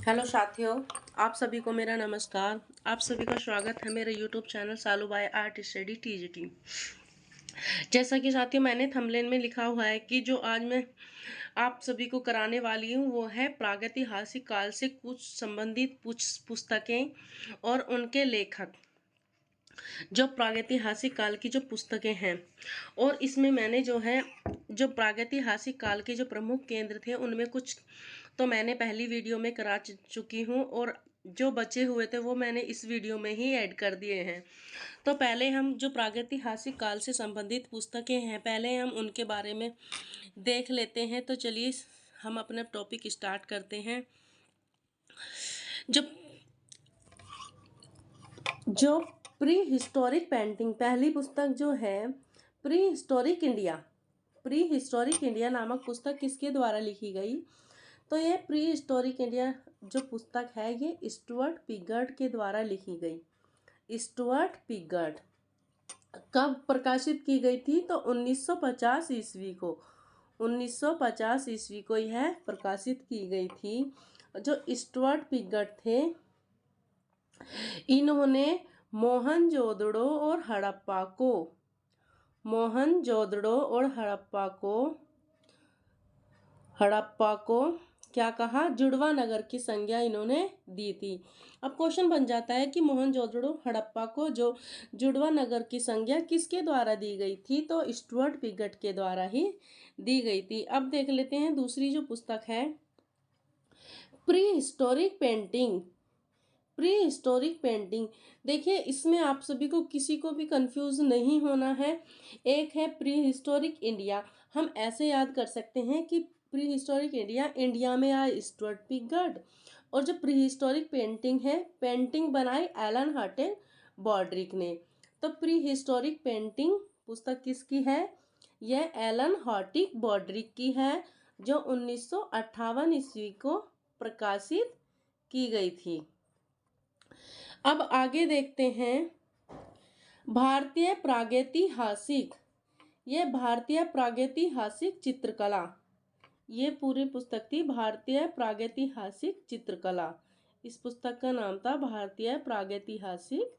Hello साथियों, आप सभी को मेरा नमस्कार। आप सभी का स्वागत है मेरे यूट्यूब चैनल सालू बाय आर्ट स्टडी टीजीटी। जैसा कि साथियों मैंने थंबनेल में लिखा हुआ है कि जो आज मैं आप सभी को कराने वाली हूँ वो है प्रागैतिहासिक काल से कुछ संबंधित कुछ पुस्तकें और उनके लेखक। जो प्रागैतिहासिक काल की जो पुस्तकें हैं और इसमें मैंने जो प्रागैतिहासिक काल के जो प्रमुख केंद्र थे उनमें कुछ तो मैंने पहली वीडियो में करा चुकी हूँ और जो बचे हुए थे वो मैंने इस वीडियो में ही ऐड कर दिए हैं। तो पहले हम जो प्रागैतिहासिक काल से संबंधित पुस्तकें हैं पहले हम उनके बारे में देख लेते हैं। तो चलिए हम अपना टॉपिक स्टार्ट करते हैं। जो जो प्री हिस्टोरिक पेंटिंग पहली पुस्तक जो है प्री हिस्टोरिक इंडिया नामक पुस्तक किसके द्वारा लिखी गई? तो ये प्री हिस्टोरिक इंडिया जो पुस्तक है ये स्टुअर्ट पिगर्ट के द्वारा लिखी गई। स्टुअर्ट पिगर्ट कब प्रकाशित की गई थी? तो 1950 ईस्वी को 1950 ईस्वी को यह प्रकाशित की गई थी। जो स्टुअर्ट पिगर्ट थे इन्होंने मोहनजोदड़ो और हड़प्पा को क्या कहा? जुड़वा नगर की संज्ञा इन्होंने दी थी। अब क्वेश्चन बन जाता है कि मोहनजोदड़ो हड़प्पा को जो जुड़वा नगर की संज्ञा किसके द्वारा दी गई थी? तो स्टुअर्ट पिगट के द्वारा ही दी गई थी। अब देख लेते हैं दूसरी जो पुस्तक है प्री हिस्टोरिक पेंटिंग। देखिए इसमें आप सभी को किसी को भी कंफ्यूज नहीं होना है। एक है प्री हिस्टोरिक इंडिया, हम ऐसे याद कर सकते हैं कि प्री हिस्टोरिक इंडिया में आया स्टुअर्ट पिगर्ट। और जो प्री हिस्टोरिक पेंटिंग है पेंटिंग बनाई एलन हॉटेल बॉड्रिक ने। तो प्री हिस्टोरिक पेंटिंग पुस्तक किसकी है? यह एलन हॉटिक बॉड्रिक की है जो 1958 ईस्वी को प्रकाशित की गई थी। अब आगे देखते हैं भारतीय प्रागैतिहासिक चित्रकला। ये पूरी पुस्तक थी भारतीय प्रागैतिहासिक चित्रकला। इस पुस्तक का नाम था भारतीय प्रागैतिहासिक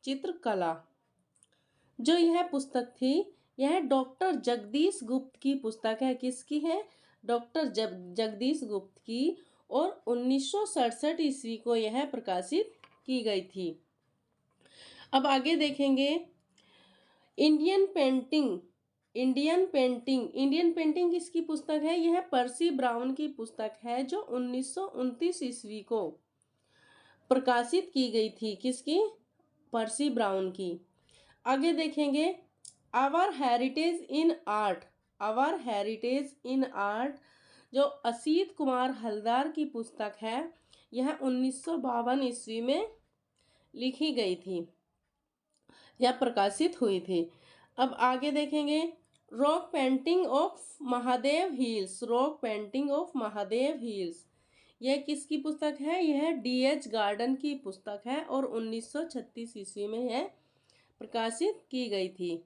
चित्रकला। जो यह पुस्तक थी यह डॉक्टर जगदीश गुप्त की पुस्तक है। किसकी है? डॉक्टर जगदीश गुप्त की। और 1967 ईस्वी को यह प्रकाशित की गई थी। अब आगे देखेंगे इंडियन पेंटिंग किसकी पुस्तक है? यह पर्सी ब्राउन की पुस्तक है जो 1929 ईस्वी को प्रकाशित की गई थी। किसकी? पर्सी ब्राउन की। आगे देखेंगे आवर हेरिटेज इन आर्ट जो असीत कुमार हलदार की पुस्तक है यह 1952 ईस्वी में लिखी गई थी या प्रकाशित हुई थी। अब आगे देखेंगे rock painting of Mahadev hills. यह किसकी पुस्तक है? यह डीएच गार्डन की पुस्तक है और 1936 ईस्वी में यह प्रकाशित की गई थी।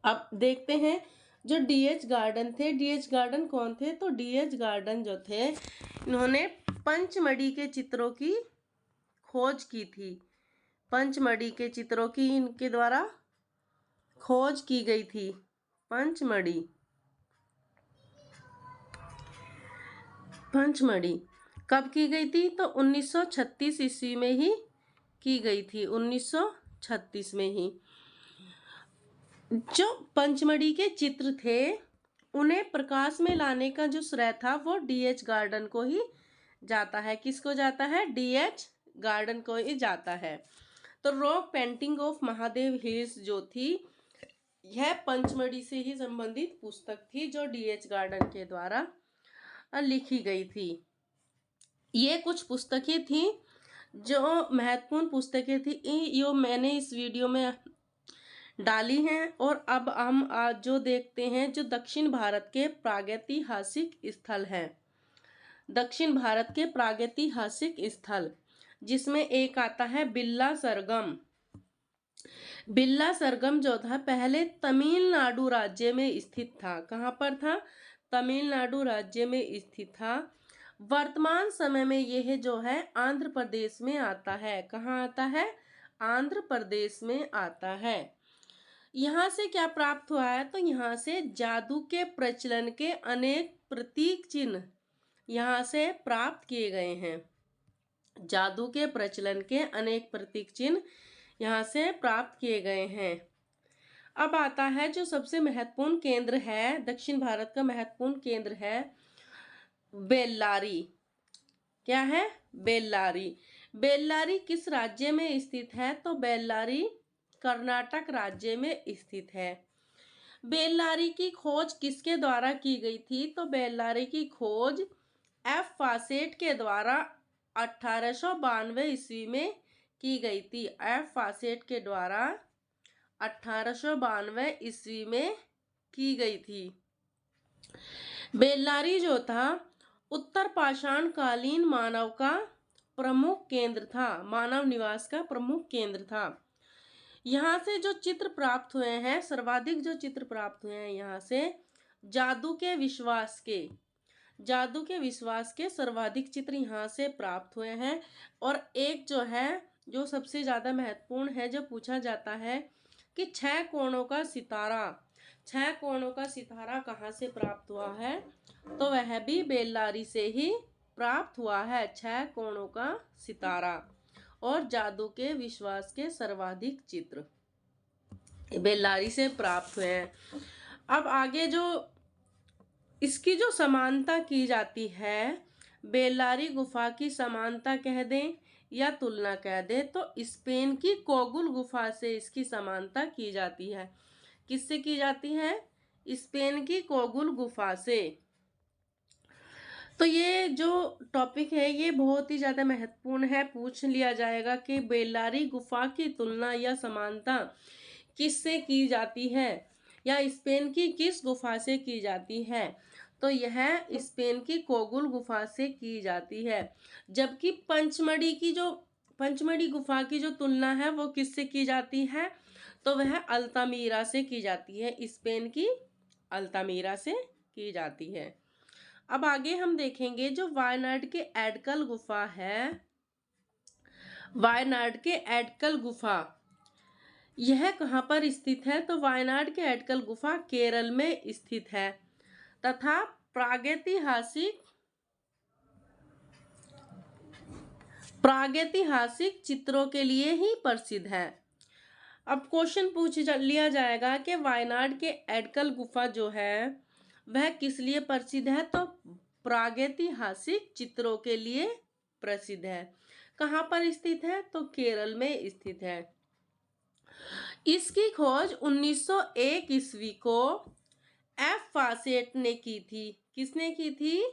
अब देखते हैं जो डीएच गार्डन थे। डीएच गार्डन कौन थे? तो डीएच गार्डन जो थे इन्होंने पंचमढ़ी के चित्रों की खोज की थी। पंचमढ़ी के चित्रों की इनके द्वारा खोज की गई थी। पंचमढ़ी कब की गई थी? तो 1936 ईस्वी में ही की गई थी। 1936 में ही जो पंचमढ़ी के चित्र थे उन्हें प्रकाश में लाने का जो श्रेय था वो डीएच गार्डन को ही जाता है। किसको जाता है? डीएच गार्डन को ही जाता है। तो rock painting of Mahadev hills जो थी यह पंचमढ़ी से ही संबंधित पुस्तक थी जो डीएच गार्डन के द्वारा लिखी गई थी। ये कुछ पुस्तकें थी जो महत्वपूर्ण पुस्तकें थी यो मैंने इस वीडियो में डाली हैं। और अब हम आज जो देखते हैं जो दक्षिण भारत के प्रागैतिहासिक स्थल हैं। दक्षिण भारत के प्रागैतिहासिक स्थल जिसमें एक आता है बिल्ला सरगम जो था पहले तमिलनाडु राज्य में स्थित था। कहाँ पर था? तमिलनाडु राज्य में स्थित था। वर्तमान समय में यह जो है आंध्र प्रदेश में आता है। कहाँ आता है? आंध्र प्रदेश में आता है। यहाँ से क्या प्राप्त हुआ है? तो यहाँ से जादू के प्रचलन के अनेक प्रतीक चिन्ह यहाँ से प्राप्त किए गए हैं। जादू के प्रचलन के अनेक प्रतीक चिन्ह यहाँ से प्राप्त किए गए हैं। अब आता है जो सबसे महत्वपूर्ण केंद्र है, दक्षिण भारत का महत्वपूर्ण केंद्र है बेल्लारी। क्या है? बेल्लारी। बेल्लारी किस राज्य में स्थित है? तो बेल्लारी कर्नाटक राज्य में स्थित है। बेल्लारी की खोज किसके द्वारा की गई थी? तो बेल्लारी की खोज एफ फासेट के द्वारा 1892 ईस्वी में की गई थी। एफ फासेट के द्वारा 1892 ईस्वी में की गई थी। बेल्लारी जो था उत्तर पाषाण कालीन मानव का प्रमुख केंद्र था, मानव निवास का प्रमुख केंद्र था। यहाँ से जो चित्र प्राप्त हुए हैं, सर्वाधिक जो चित्र प्राप्त हुए हैं यहाँ से जादू के विश्वास के सर्वाधिक चित्र यहाँ से प्राप्त हुए हैं। और एक जो है जो सबसे ज़्यादा महत्वपूर्ण है, जो पूछा जाता है कि 6 कोणों का सितारा कहाँ से प्राप्त हुआ है? तो वह भी बेल्लारी से ही प्राप्त हुआ है। 6 कोणों का सितारा और जादू के विश्वास के सर्वाधिक चित्र बेल्लारी से प्राप्त हुए हैं। अब आगे जो इसकी जो समानता की जाती है, बेल्लारी गुफा की समानता कह दें या तुलना कह दें, तो स्पेन की कोगुल गुफा से इसकी समानता की जाती है। किससे की जाती है? स्पेन की कोगुल गुफा से। तो ये जो टॉपिक है ये बहुत ही ज़्यादा महत्वपूर्ण है, पूछ लिया जाएगा कि बेल्लारी गुफा की तुलना या समानता किससे की जाती है या स्पेन की किस गुफा से की जाती है? तो यह स्पेन की कोगुल गुफा से की जाती है। जबकि पंचमढ़ी गुफा की जो तुलना है वो किससे की जाती है? तो वह अल्तामीरा से की जाती है, स्पेन की अल्तामीरा से की जाती है। अब आगे हम देखेंगे जो वायनाड के एडकल गुफा है, वायनाड के एडकल गुफा यह कहाँ पर स्थित है? तो वायनाड के एडकल गुफा केरल में स्थित है तथा प्रागैतिहासिक चित्रों के लिए ही प्रसिद्ध है। अब क्वेश्चन पूछ लिया जाएगा कि वायनाड के एडकल गुफा जो है वह किस लिए प्रसिद्ध है? तो प्रागैतिहासिक चित्रों के लिए प्रसिद्ध है। कहाँ पर स्थित है? तो केरल में स्थित है। इसकी खोज 1901 ईस्वी को एफ फासेट ने की थी। किसने की थी?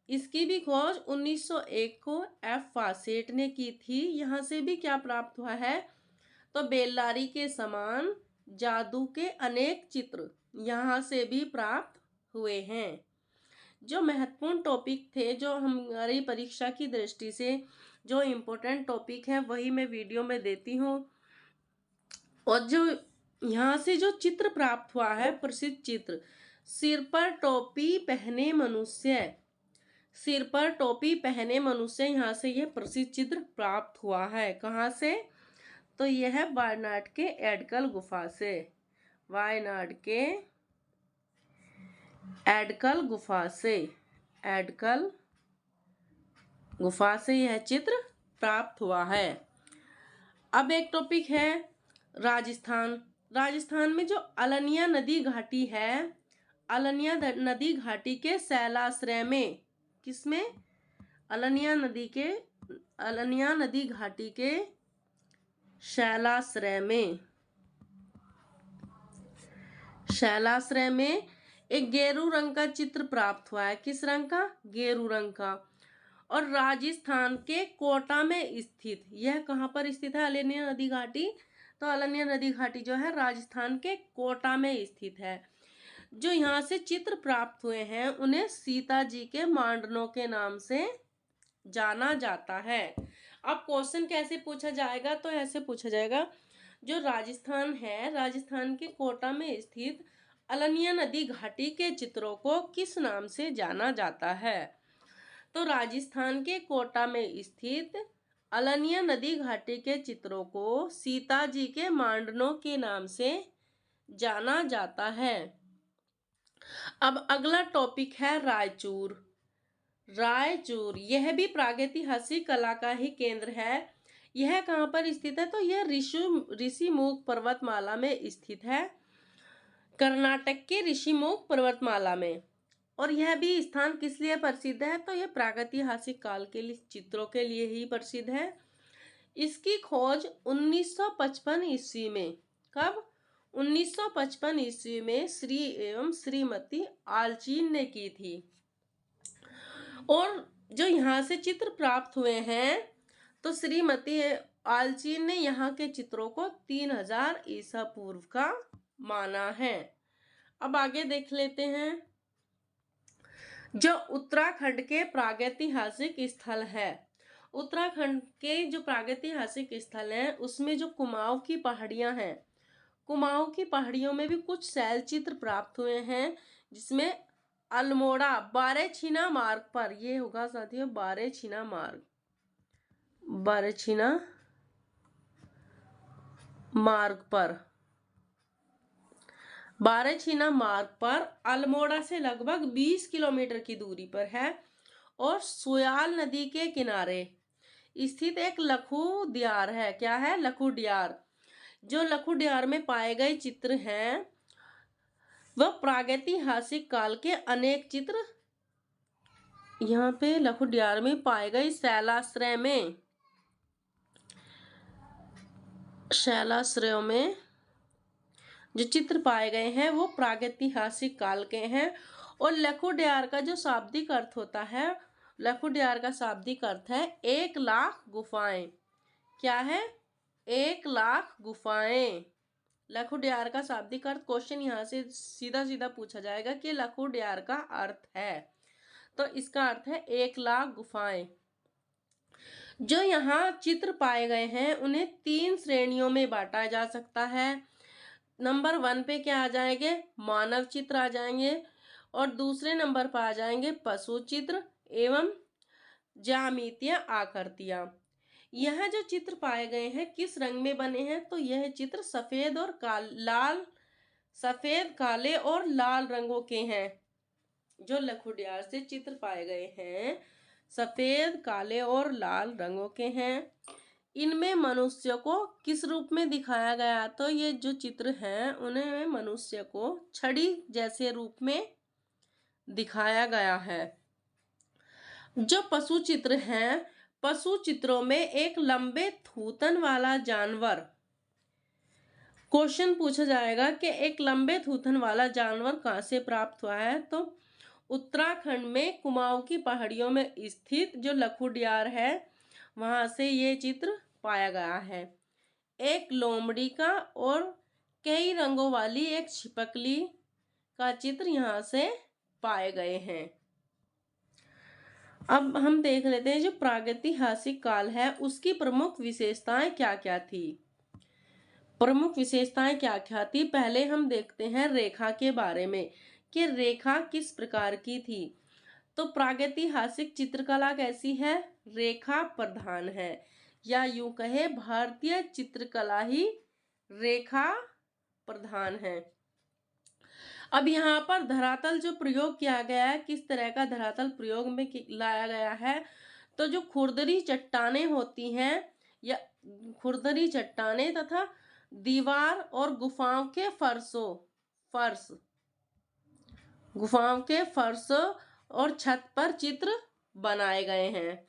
इसकी भी खोज 1901 को एफ फासेट ने की थी। यहाँ से भी क्या प्राप्त हुआ है? तो बेल्लारी के समान जादू के अनेक चित्र यहाँ से भी प्राप्त हुए हैं। जो महत्वपूर्ण टॉपिक थे, जो हमारी परीक्षा की दृष्टि से जो इम्पोर्टेंट टॉपिक है वही मैं वीडियो में देती हूँ। और जो यहाँ से जो चित्र प्राप्त हुआ है, प्रसिद्ध चित्र, सिर पर टोपी पहने मनुष्य, यहाँ से यह प्रसिद्ध चित्र प्राप्त हुआ है। कहाँ से? तो यह वायनाड के एडकल गुफा से, वायनाड के एडकल गुफा से यह चित्र प्राप्त हुआ है। अब एक टॉपिक है राजस्थान में जो अलनिया नदी घाटी है, अलनिया नदी घाटी के शैलाश्रय में, किसमें? अलनिया नदी घाटी के शैलाश्रय में एक गेरू रंग का चित्र प्राप्त हुआ है। किस रंग का? गेरू रंग का। और राजस्थान के कोटा में स्थित, यह कहाँ पर स्थित है? अलनिया नदी घाटी। तो अलनिया नदी घाटी जो है राजस्थान के कोटा में स्थित है। जो यहाँ से चित्र प्राप्त हुए हैं उन्हें सीता जी के मांडनों के नाम से जाना जाता है। अब क्वेश्चन कैसे पूछा जाएगा? तो ऐसे पूछा जाएगा, जो राजस्थान है, राजस्थान के कोटा में स्थित अलनिया नदी घाटी के चित्रों को किस नाम से जाना जाता है? तो राजस्थान के कोटा में स्थित अलनिया नदी घाटी के चित्रों को सीता जी के मांडनों के नाम से जाना जाता है। अब अगला टॉपिक है रायचूर। रायचूर यह भी प्रागैतिहासिक कला का ही केंद्र है। यह कहाँ पर स्थित है? तो यह ऋषिमुख पर्वतमाला में स्थित है, कर्नाटक के ऋषिमुख पर्वतमाला में। और यह भी स्थान किस लिए प्रसिद्ध है? तो यह प्रागैतिहासिक काल के लिए चित्रों के लिए ही प्रसिद्ध है। इसकी खोज 1955 ईस्वी में, कब? 1955 ईस्वी में श्री एवं श्रीमती आलचीन ने की थी। और जो यहाँ से चित्र प्राप्त हुए हैं, तो श्रीमती आलचीन ने यहाँ के चित्रों को 3000 ईसा पूर्व का माना है। अब आगे देख लेते हैं। जो उत्तराखंड के प्रागैतिहासिक स्थल है, उत्तराखंड के जो प्रागैतिहासिक स्थल हैं उसमें जो कुमाऊं की पहाड़ियां हैं, कुमाऊं की पहाड़ियों में भी कुछ शैल चित्र प्राप्त हुए हैं, जिसमें अल्मोड़ा बारहछीना मार्ग पर, ये होगा साथियों बारहछीना मार्ग, बारहछीना मार्ग पर, बारहछीना मार्ग पर अल्मोड़ा से लगभग 20 किलोमीटर की दूरी पर है और सुयाल नदी के किनारे स्थित एक लखू डियार है। क्या है? लखू डियार। जो लखू डियार में पाए गए चित्र हैं वह प्रागैतिहासिक काल के अनेक चित्र यहाँ पे लखू डियार में पाए गए शैलाश्रय में जो चित्र पाए गए हैं वो प्रागैतिहासिक काल के हैं। और लखू डियार का जो शाब्दिक अर्थ होता है, लखू डियार का शाब्दिक अर्थ है 1,00,000 गुफाएं। क्या है? 1,00,000 गुफाएं। लखू डियार का शाब्दिक अर्थ, क्वेश्चन यहाँ से सीधा सीधा पूछा जाएगा कि लखू डियार का अर्थ है, तो इसका अर्थ है 1,00,000 गुफाएं। जो यहाँ चित्र पाए गए हैं उन्हें 3 श्रेणियों में बांटा जा सकता है। नंबर 1 पे क्या आ जाएंगे? मानव चित्र आ जाएंगे, और दूसरे नंबर पर आ जाएंगे पशु चित्र एवं ज्यामितीय आकृतियां। यह जो चित्र पाए गए हैं किस रंग में बने हैं? तो यह चित्र सफेद और लाल, सफेद, काले और लाल रंगों के हैं। जो लखू डियार से चित्र पाए गए हैं सफेद, काले और लाल रंगों के हैं। इनमें मनुष्य को किस रूप में दिखाया गया? तो ये जो चित्र हैं उन्हें मनुष्य को छड़ी जैसे रूप में दिखाया गया है। जो पशु चित्र हैं, पशु चित्रों में एक लंबे थूथन वाला जानवर, क्वेश्चन पूछा जाएगा कि एक लंबे थूथन वाला जानवर कहाँ से प्राप्त हुआ है? तो उत्तराखंड में कुमाऊं की पहाड़ियों में स्थित जो लखू डियार है वहां से ये चित्र पाया गया है। एक लोमड़ी का और कई रंगों वाली एक छिपकली का चित्र यहाँ से पाए गए हैं। अब हम देख लेते हैं जो प्रागैतिहासिक काल है उसकी प्रमुख विशेषताएं क्या क्या थी। प्रमुख विशेषताएं क्या क्या थी? पहले हम देखते हैं रेखा के बारे में कि रेखा किस प्रकार की थी। तो प्रागैतिहासिक चित्रकला कैसी है? रेखा प्रधान है, या यूं कहे भारतीय चित्रकला ही रेखा प्रधान है। अब यहाँ पर धरातल जो प्रयोग किया गया है, किस तरह का धरातल प्रयोग में लाया गया है? तो जो खुरदरी चट्टानें होती हैं या खुरदरी चट्टानें तथा दीवार और गुफाओं के फर्श और छत पर चित्र बनाए गए हैं।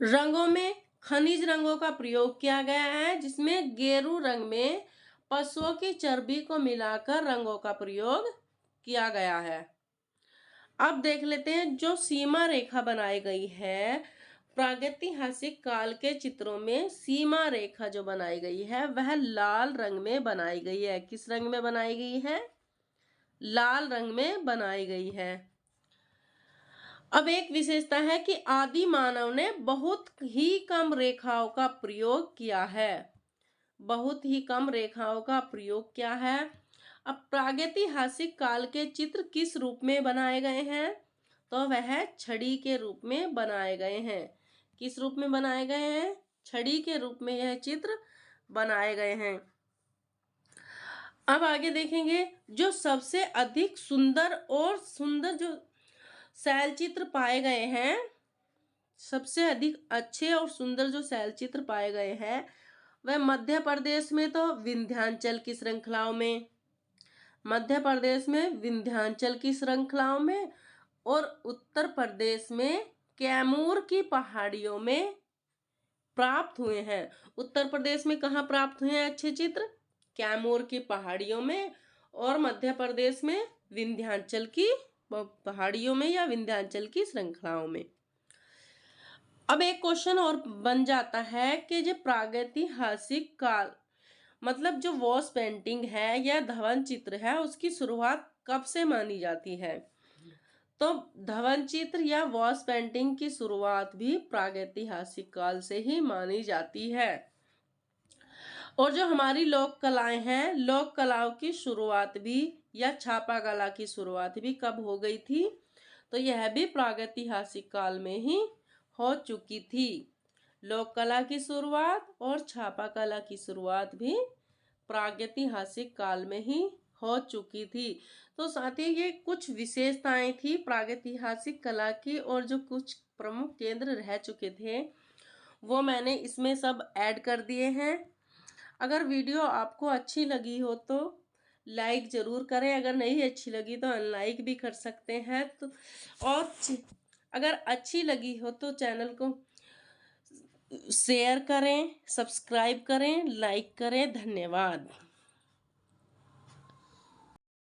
रंगों में खनिज रंगों का प्रयोग किया गया है, जिसमें गेरू रंग में पशुओं की चर्बी को मिलाकर रंगों का प्रयोग किया गया है। अब देख लेते हैं जो सीमा रेखा बनाई गई है प्रागैतिहासिक काल के चित्रों में, सीमा रेखा जो बनाई गई है वह लाल रंग में बनाई गई है। किस रंग में बनाई गई है? लाल रंग में बनाई गई है। अब एक विशेषता है कि आदि मानव ने बहुत ही कम रेखाओं का प्रयोग किया है, बहुत ही कम रेखाओं का प्रयोग किया है। अब प्रागैतिहासिक काल के चित्र किस रूप में बनाए गए हैं? तो वह छड़ी के रूप में बनाए गए हैं। किस रूप में बनाए गए हैं? छड़ी के रूप में यह चित्र बनाए गए हैं। अब आगे देखेंगे, जो सबसे अधिक सुंदर जो शैल चित्र पाए गए हैं, सबसे अधिक अच्छे और सुंदर जो शैल चित्र पाए गए हैं वह मध्य प्रदेश में तो विंध्याचल की श्रृंखलाओं में, मध्य प्रदेश में विंध्याचल की श्रृंखलाओं में और उत्तर प्रदेश में कैमूर की पहाड़ियों में प्राप्त हुए हैं। उत्तर प्रदेश में कहाँ प्राप्त हुए हैं अच्छे चित्र? कैमूर की पहाड़ियों में, और मध्य प्रदेश में विंध्याचल की पहाड़ियों में या विंध्याचल की श्रृंखलाओं में। अब एक क्वेश्चन और बन जाता है कि जो प्रागैतिहासिक काल मतलब जो वॉश पेंटिंग है या धवन चित्र है उसकी शुरुआत कब से मानी जाती है? तो धवन चित्र या वॉश पेंटिंग की शुरुआत भी प्रागैतिहासिक काल से ही मानी जाती है। और जो हमारी लोक कलाएं हैं, लोक कलाओं की शुरुआत भी या छापा कला की शुरुआत भी कब हो गई थी? तो यह भी प्रागैतिहासिक काल में ही हो चुकी थी। लोक कला की शुरुआत और छापा कला की शुरुआत भी प्रागैतिहासिक काल में ही हो चुकी थी। तो साथ ही ये कुछ विशेषताएं थी प्रागैतिहासिक कला की, और जो कुछ प्रमुख केंद्र रह चुके थे वो मैंने इसमें सब ऐड कर दिए हैं। अगर वीडियो आपको अच्छी लगी हो तो लाइक ज़रूर करें, अगर नहीं अच्छी लगी तो अनलाइक भी कर सकते हैं। तो और अगर अच्छी लगी हो तो चैनल को शेयर करें, सब्सक्राइब करें, लाइक करें। धन्यवाद।